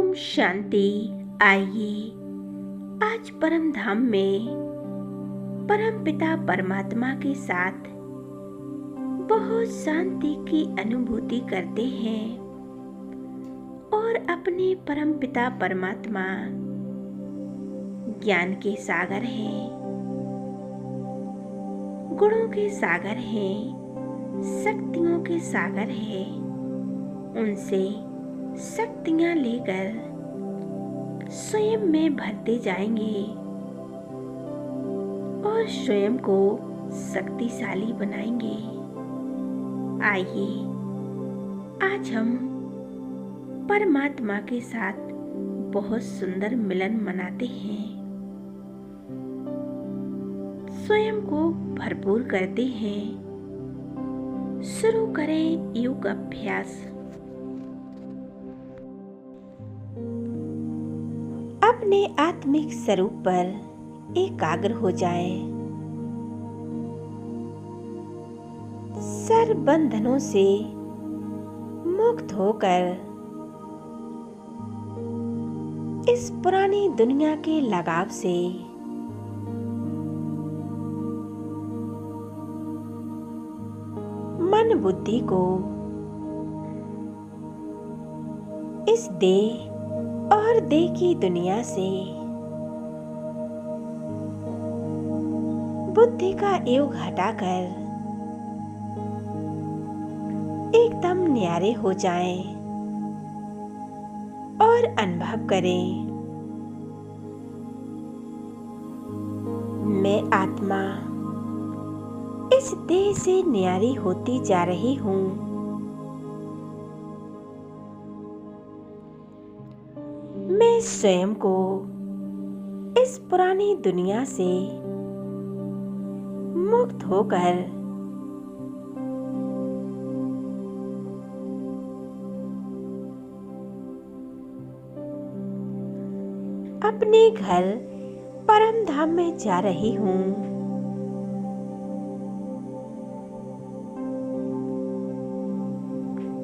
ओम शांति। आइए आज परम धाम में परम पिता परमात्मा के साथ बहुत शांति की अनुभूति करते हैं और अपने परम पिता परमात्मा ज्ञान के सागर हैं, गुणों के सागर हैं, शक्तियों के सागर हैं। उनसे शक्तियां लेकर स्वयं में भरते जाएंगे और स्वयं को शक्तिशाली बनाएंगे। आइए आज हम परमात्मा के साथ बहुत सुंदर मिलन मनाते हैं, स्वयं को भरपूर करते हैं। शुरू करें योग अभ्यास। अपने आत्मिक स्वरूप पर एकाग्र हो जाएं। सर्व बंधनों से मुक्त होकर इस पुरानी दुनिया के लगाव से मन बुद्धि को इस देह और देह की दुनिया से बुद्धि का योग हटाकर एकदम न्यारे हो जाएं और अनुभव करें, मैं आत्मा इस देह से न्यारी होती जा रही हूँ। मैं स्वयं को इस पुरानी दुनिया से मुक्त होकर अपने घर परम धाम में जा रही हूँ।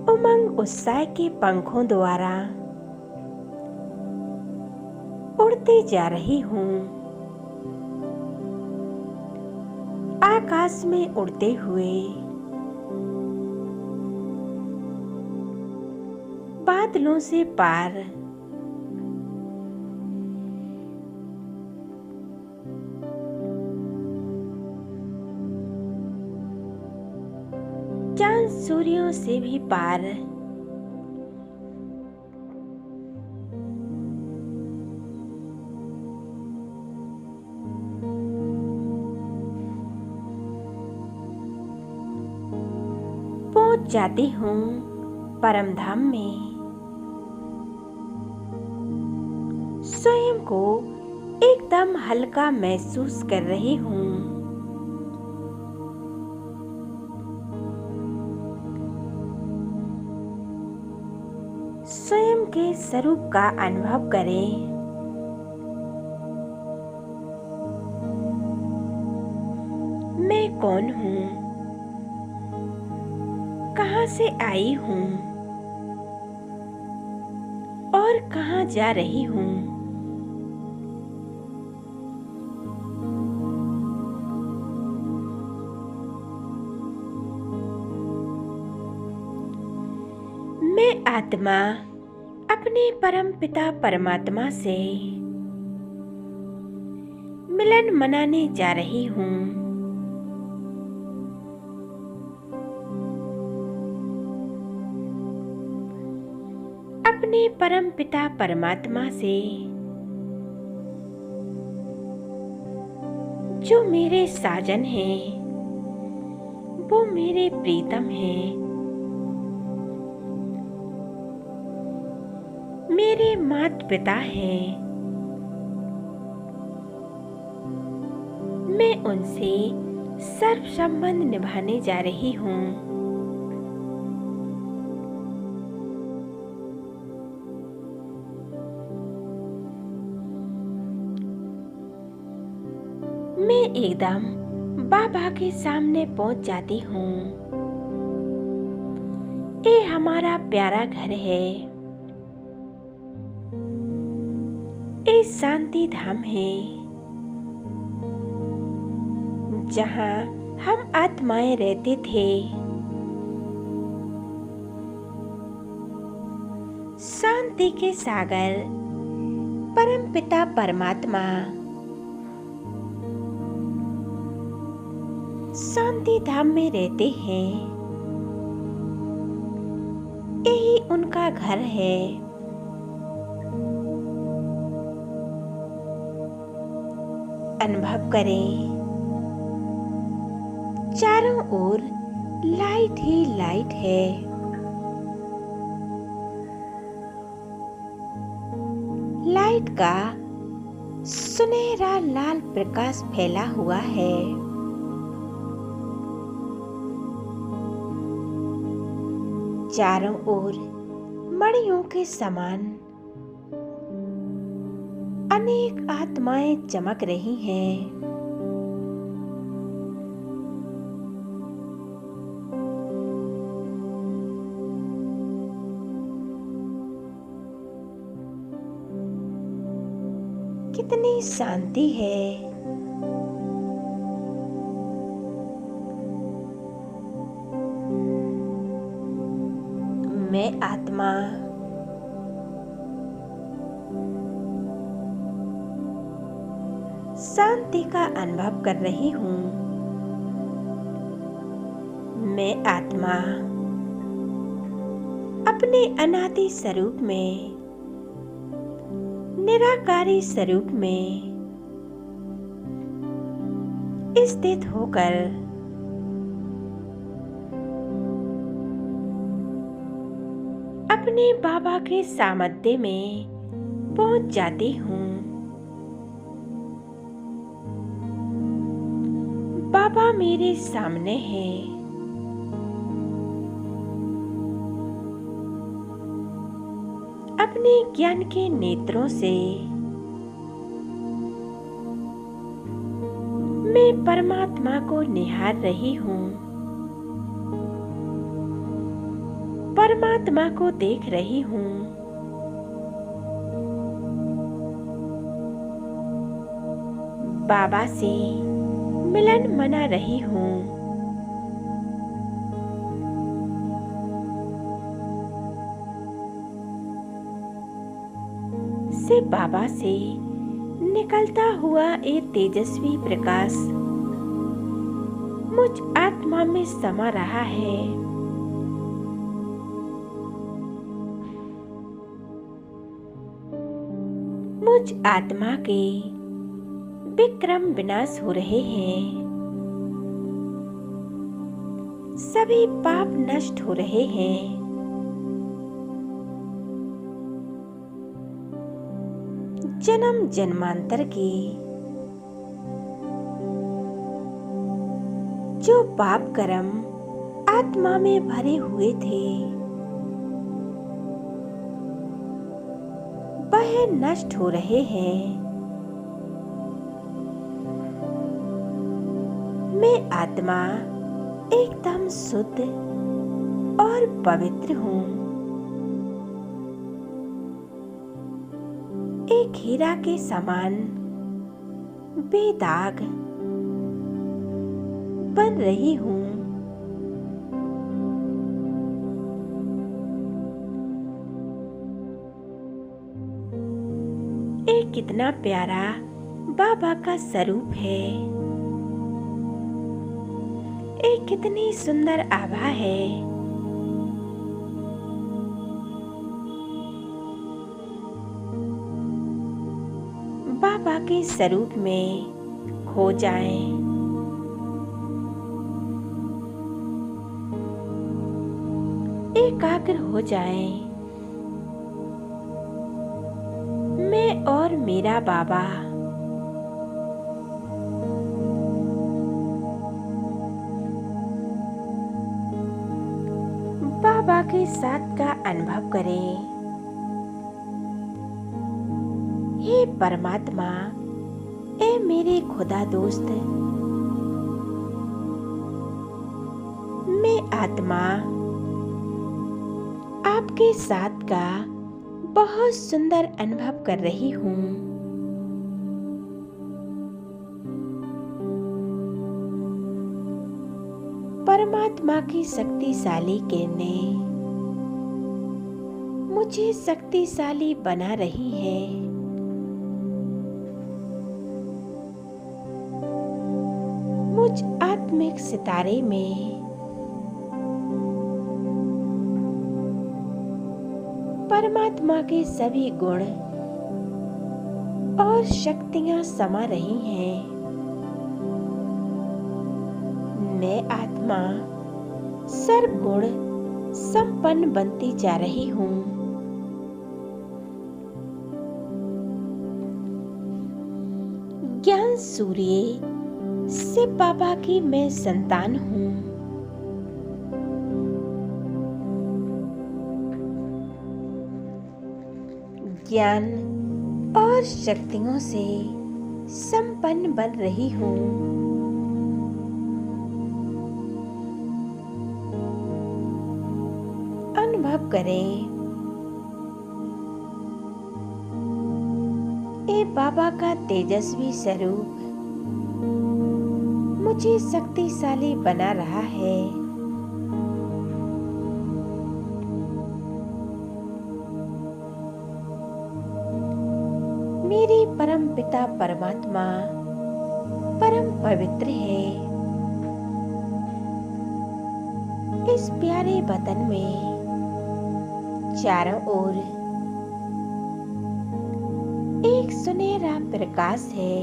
उमंग उत्साह के पंखों द्वारा उड़ते जा रही हूँ। आकाश में उड़ते हुए बादलों से पार चांद सूर्यों से भी पार पहुंच जाती हूँ परम धाम में। स्वयं को एकदम हल्का महसूस कर रही हूँ। स्वयं के स्वरूप का अनुभव करें। मैं कौन हूँ, कहाँ से आई हूँ और कहाँ जा रही हूँ। मैं आत्मा अपने परम पिता परमात्मा से मिलन मनाने जा रही हूँ। अपने परम पिता परमात्मा से जो मेरे साजन हैं, वो मेरे प्रीतम हैं, मेरे माता पिता हैं। मैं उनसे सर्व संबंध निभाने जा रही हूँ। मैं एकदम बाबा के सामने पहुंच जाती हूँ। ये हमारा प्यारा घर है। ये शांति धाम है जहाँ हम आत्माएं रहते थे। शांति के सागर परमपिता परमात्मा शांति धाम में रहते हैं। यही उनका घर है। अनुभव करें, चारों ओर लाइट ही लाइट है। लाइट का सुनहरा लाल प्रकाश फैला हुआ है। चारों ओर मणियों के समान अनेक आत्माएं चमक रही हैं। कितनी शांति है। मैं आत्मा शांति का अनुभव कर रही हूँ। मैं आत्मा अपने अनादि स्वरूप में, निराकारी स्वरूप में स्थित होकर अपने बाबा के सामर्थ्य में पहुंच जाती हूँ। बाबा मेरे सामने है। अपने ज्ञान के नेत्रों से मैं परमात्मा को निहार रही हूँ। परमात्मा को देख रही हूँ। बाबा से मिलन मना रही हूँ। से बाबा से निकलता हुआ एक तेजस्वी प्रकाश मुझ आत्मा में समा रहा है। मुझ आत्मा के विक्रम विनाश हो रहे हैं। सभी पाप नष्ट हो रहे हैं। जन्म जन्मांतर के जो पाप कर्म आत्मा में भरे हुए थे वह नष्ट हो रहे हैं। मैं आत्मा एकदम शुद्ध और पवित्र हूँ। एक हीरा के समान बेदाग बन रही हूँ। एक कितना प्यारा बाबा का स्वरूप है। एक कितनी सुंदर आभा है। बाबा के स्वरूप में खो जाएं। एकाग्र हो जाएं। मैं और मेरा बाबा बाबा के साथ का अनुभव करें। हे परमात्मा, ए मेरे खुदा दोस्त, मैं आत्मा आपके साथ का बहुत सुंदर अनुभव कर रही हूँ। परमात्मा की शक्तिशाली किरणें मुझे शक्तिशाली बना रही हैं। मुझ आत्मिक सितारे में परमात्मा के सभी गुण और शक्तियां समा रही हैं। मैं आत्मा सर्वगुण संपन्न बनती जा रही हूँ। ज्ञान सूर्य शिव बाबा की मैं संतान हूँ। ज्ञान और शक्तियों से संपन्न बन रही हूँ। अनुभव करें, ए बाबा का तेजस्वी स्वरूप मुझे शक्तिशाली बना रहा है। मेरे परम पिता परमात्मा परम पवित्र है। इस प्यारे वतन में चारों ओर एक सुनहरा प्रकाश है।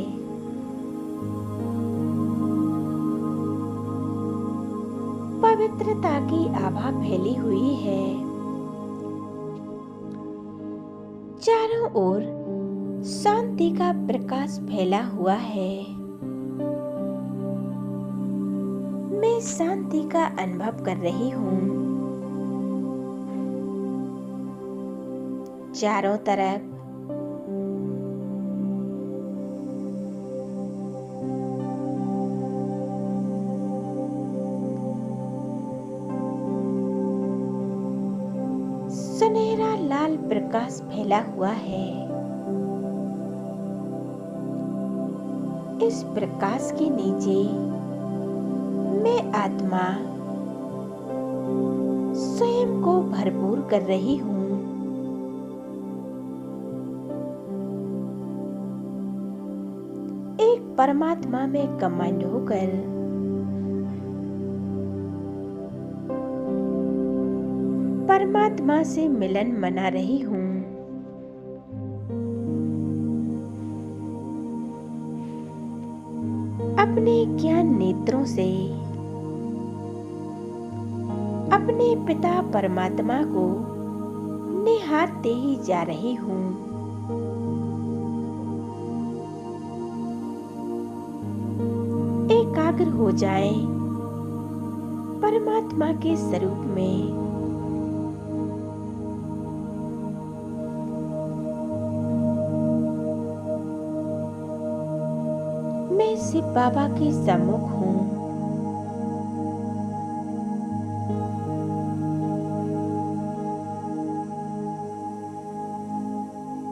पवित्रता की आभा फैली हुई है। चारों ओर शांति का प्रकाश फैला हुआ है। मैं शांति का अनुभव कर रही हूँ। चारों तरफ सुनहरा लाल प्रकाश फैला हुआ है। इस प्रकाश के नीचे मैं आत्मा स्वयं को भरपूर कर रही हूँ। एक परमात्मा में कमांड होकर परमात्मा से मिलन मना रही हूँ। अपने ज्ञान नेत्रों से अपने पिता परमात्मा को निहारते ही जा रही हूँ। एकाग्र हो जाएं परमात्मा के स्वरूप में। मैं शिव बाबा के सम्मुख हूँ।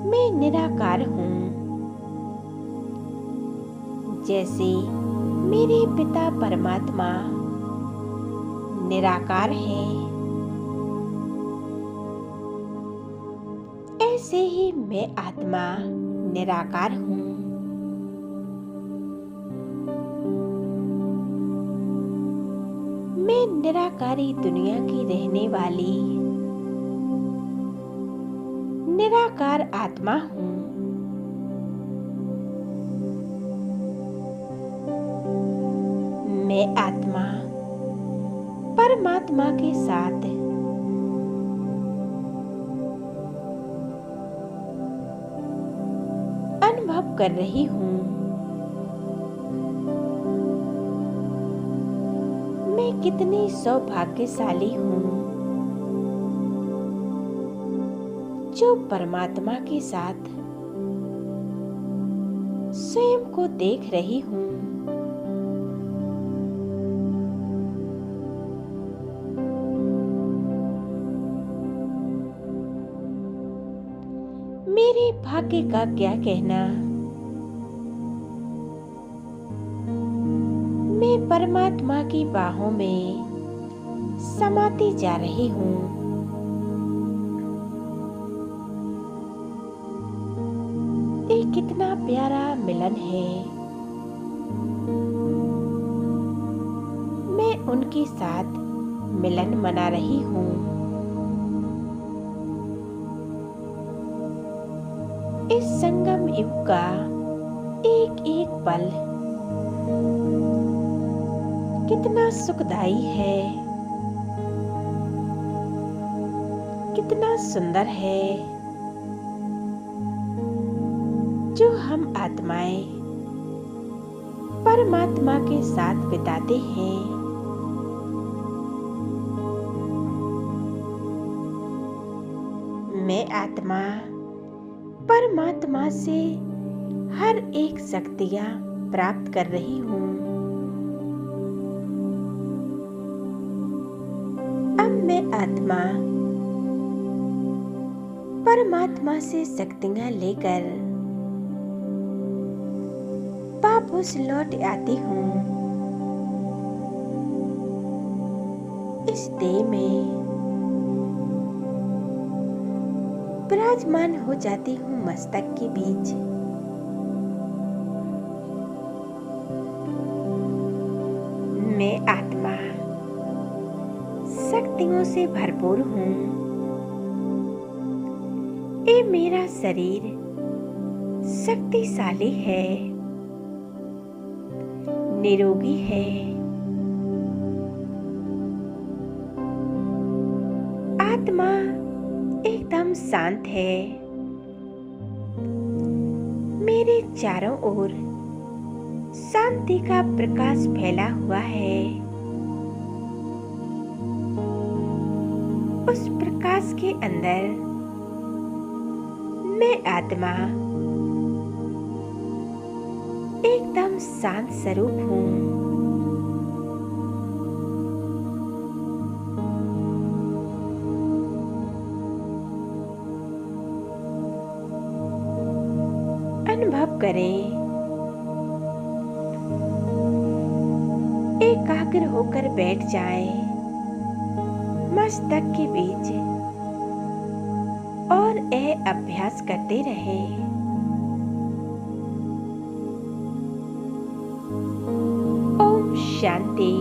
मैं निराकार हूँ। जैसे मेरे पिता परमात्मा निराकार है, ऐसे ही मैं आत्मा निराकार हूँ। मैं निराकारी दुनिया की रहने वाली निराकार आत्मा हूँ। मैं आत्मा परमात्मा के साथ अनुभव कर रही हूँ। मैं कितनी सौभाग्यशाली हूँ जो परमात्मा के साथ स्वयं को देख रही हूँ। मेरे भाग्य का क्या कहना। मैं परमात्मा की बाहों में समाती जा रही हूँ। ये कितना प्यारा मिलन है। मैं उनके साथ मिलन मना रही हूँ। इस संगम युग का एक एक पल कितना सुखदाई है, कितना सुंदर है। जो हम आत्माएं परमात्मा के साथ बिताते हैं, मैं आत्मा परमात्मा से हर एक शक्तियां प्राप्त कर रही हूँ। अब मैं आत्मा परमात्मा से शक्तियां लेकर वापस लौट आती हूँ। इस देह में विराजमान हो जाती हूँ मस्तक के बीच। मैं आत्मा शक्तियों से भरपूर हूँ। ये मेरा शरीर शक्तिशाली है, निरोगी है। आत्मा एकदम शांत है। मेरे चारों ओर शांति का प्रकाश फैला हुआ है। उस प्रकाश के अंदर मैं आत्मा एकदम शांत स्वरूप हूँ। अनुभव करें, एकाग्र होकर बैठ जाएं मस्तक के बीच और यह अभ्यास करते रहें। ओम शांति।